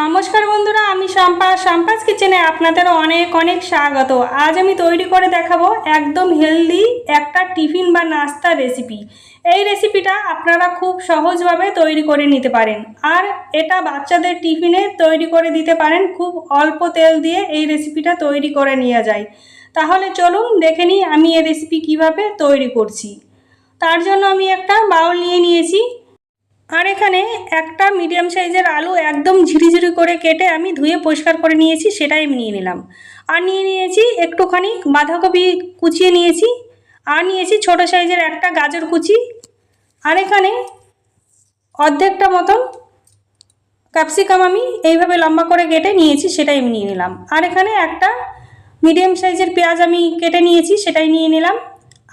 নমস্কার বন্ধুরা, আমি শাম্পাস কিচেনে আপনাদের অনেক অনেক স্বাগত। আজ আমি তৈরি করে দেখাবো একদম হেলদি একটা টিফিন বা নাস্তা রেসিপি। এই রেসিপিটা আপনারা খুব সহজভাবে তৈরি করে নিতে পারেন, আর এটা বাচ্চাদের টিফিনে তৈরি করে দিতে পারেন। খুব অল্প তেল দিয়ে এই রেসিপিটা তৈরি করে নেওয়া যায়। তাহলে চলুন দেখে নিই আমি এই রেসিপি কিভাবে তৈরি করছি। তার জন্য আমি একটা বাউল নিয়ে নিয়েছি, আর এখানে একটা মিডিয়াম সাইজের আলু একদম ঝিরিঝিরি করে কেটে আমি ধুয়ে পরিষ্কার করে নিয়েছি, সেটাই আমি নিয়ে নিলাম। আর নিয়ে নিয়েছি একটুখানি বাঁধাকপি কুচিয়ে নিয়েছি, আর নিয়েছি ছোট সাইজের একটা গাজর কুচি, আর এখানে অর্ধেকটা মতন ক্যাপসিকাম আমি এইভাবে লম্বা করে কেটে নিয়েছি, সেটাই আমি নিয়ে নিলাম। আর এখানে একটা মিডিয়াম সাইজের পেঁয়াজ আমি কেটে নিয়েছি, সেটাই নিয়ে নিলাম।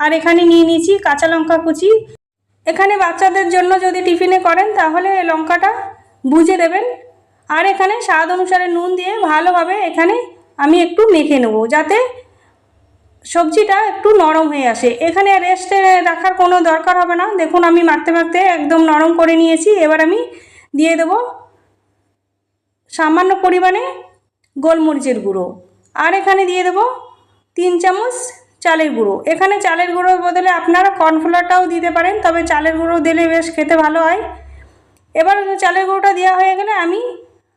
আর এখানে নিয়ে নিয়েছি কাঁচা লঙ্কা কুচি। এখানে বাচ্চাদের জন্য যদি টিফিনে করেন তাহলে লঙ্কাটা বুঝে দেবেন। আর এখানে স্বাদ অনুসারে নুন দিয়ে ভালোভাবে এখানে আমি একটু মেখে নেব, যাতে সবজিটা একটু নরম হয়ে আসে। এখানে রেস্টে রাখার কোনো দরকার হবে না। দেখুন আমি মাখতে মাখতে একদম নরম করে নিয়েছি। এবার আমি দিয়ে দেব সামান্য পরিমাণে গোলমরিচের গুঁড়ো, আর এখানে দিয়ে দেব 3 চামচ চালের গুঁড়ো। এখানে চালের গুঁড়োর বদলে আপনারা কর্নফ্লাওয়ারটাও দিতে পারেন, তবে চালের গুঁড়ো দিলে বেশ খেতে ভালো হয়। এবার চালের গুঁড়োটা দেওয়া হয়ে গেলে আমি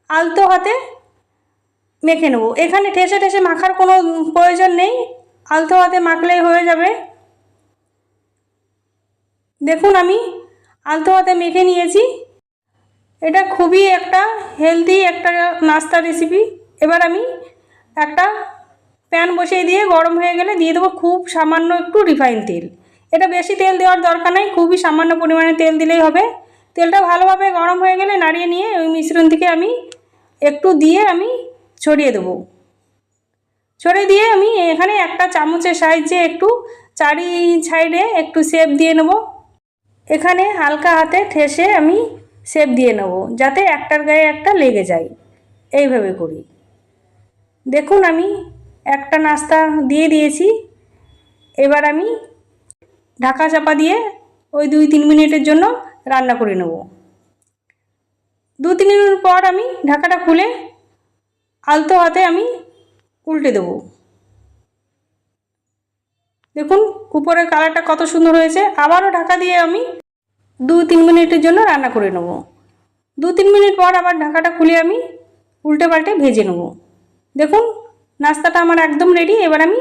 আলতো হাতে মেখে নেব। এখানে ঠেসে ঠেসে মাখার কোনো প্রয়োজন নেই, আলতো হাতে মাখলেই হয়ে যাবে। দেখুন আমি আলতো হাতে মেখে নিয়েছি। এটা খুবই একটা হেলদি একটা নাস্তা রেসিপি। এবার আমি একটা প্যান বসিয়ে দিয়ে গরম হয়ে গেলে দিয়ে দেবো খুব সামান্য একটু রিফাইন তেল। এটা বেশি তেল দেওয়ার দরকার নেই, খুবই সামান্য পরিমাণে তেল দিলেই হবে। তেলটা ভালোভাবে গরম হয়ে গেলে নাড়িয়ে নিয়ে ওই মিশ্রণ থেকে আমি একটু দিয়ে আমি ছড়িয়ে দেবো। ছড়িয়ে দিয়ে আমি এখানে একটা চামচের সাহায্যে একটু চারি সাইডে একটু শেপ দিয়ে নেব। এখানে হালকা হাতে ঠেসে আমি শেপ দিয়ে নেব, যাতে একটার গায়ে একটা লেগে যায়। এইভাবে করি। দেখুন আমি একটা নাস্তা দিয়ে দিয়েছি। এবার আমি ঢাকা চাপা দিয়ে ওই 2-3 মিনিটের জন্য রান্না করে নেব। 2-3 মিনিট পর আমি ঢাকাটা খুলে আলতো হাতে আমি উল্টে দেব। দেখুন উপরের কালারটা কত সুন্দর হয়েছে। আবারও ঢাকা দিয়ে আমি 2-3 মিনিটের জন্য রান্না করে নেব। 2-3 মিনিট পর আবার ঢাকাটা খুলে আমি উল্টে পাল্টে ভেজে নেব। দেখুন নাস্তাটা আমার একদম রেডি। এবার আমি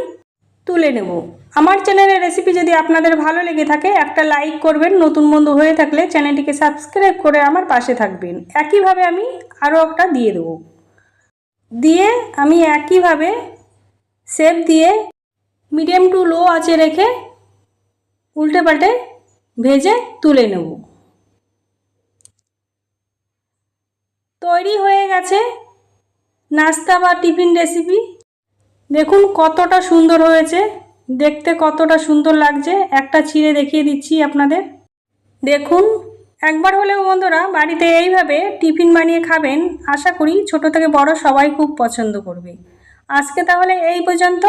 তুলে নেব। আমার চ্যানেলের রেসিপি যদি আপনাদের ভালো লেগে থাকে একটা লাইক করবেন, নতুন বন্ধু হয়ে থাকলে চ্যানেলটিকে সাবস্ক্রাইব করে আমার পাশে থাকবেন। একইভাবে আমি আরও একটা দিয়ে দেব, দিয়ে আমি একইভাবে শেপ দিয়ে মিডিয়াম টু লো আঁচে রেখে উল্টে পাল্টে ভেজে তুলে নেব। তৈরি হয়ে গেছে নাস্তা বা টিফিন রেসিপি। দেখুন কতটা সুন্দর হয়েছে, দেখতে কতটা সুন্দর লাগছে। একটা ছিঁড়ে দেখিয়ে দিচ্ছি আপনাদের। দেখুন একবার হলেও বন্ধুরা বাড়িতে এইভাবে টিফিন বানিয়ে খাবেন। আশা করি ছোট থেকে বড় সবাই খুব পছন্দ করবে। আজকে তাহলে এই পর্যন্ত।